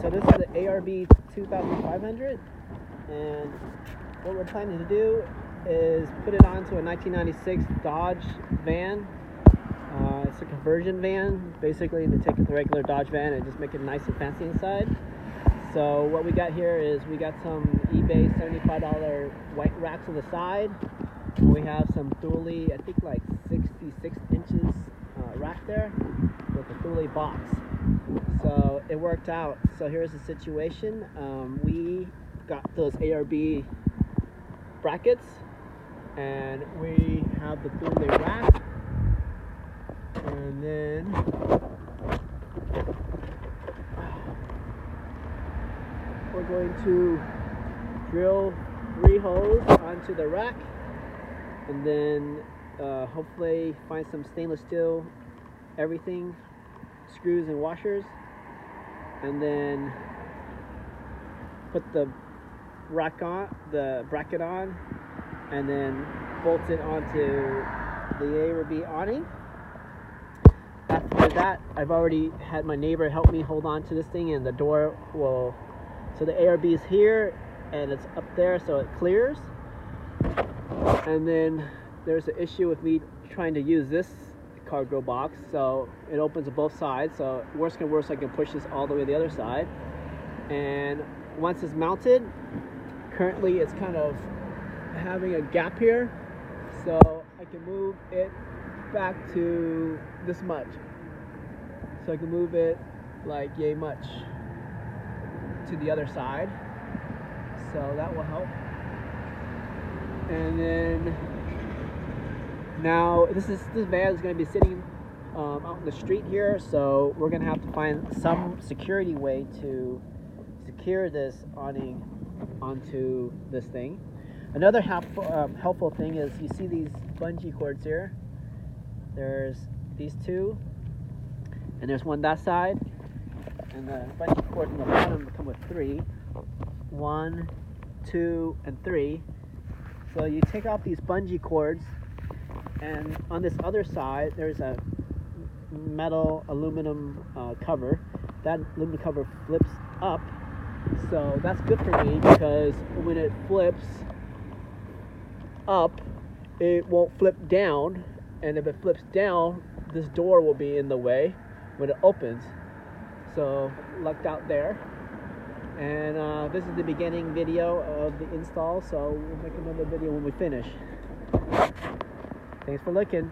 So this is the ARB 2500, and what we're planning to do is put it onto a 1996 Dodge van. It's a conversion van. Basically, they take the regular Dodge van and just make it nice and fancy inside. So what we got here is we got some eBay $75 white racks on the side. We have some Thule, I think like 66 inches rack there with a Thule box. So it worked out. So here's the situation. We got those ARB brackets, and we have the Thule rack, and then we're going to drill 3 holes onto the rack, and then hopefully find some stainless steel everything, screws and washers, and then put the rack on, the bracket on, and then bolt it onto the ARB awning. After that, I've already had my neighbor help me hold on to this thing, and the door will, so the ARB is here and it's up there, so it clears. And then there's an issue with me trying to use this cargo box, so it opens to both sides. So worst can worst, I can push this all the way to the other side. And once it's mounted, currently it's kind of having a gap here, so I can move it back to this much. So I can move it like yay much to the other side, so that will help. And then now this van is going to be sitting out in the street here, so we're going to have to find some security way to secure this awning onto this thing. Another helpful thing is, you see these bungee cords here. There's these 2, and there's one that side, and the bungee cords on the bottom come with 3. 1, 2, and 3. So you take off these bungee cords, and on this other side there's a metal aluminum cover. That aluminum cover flips up, so that's good for me because when it flips up, it won't flip down, and if it flips down, this door will be in the way when it opens. So lucked out there. And this is the beginning video of the install, so we'll make another video when we finish. Thanks for looking.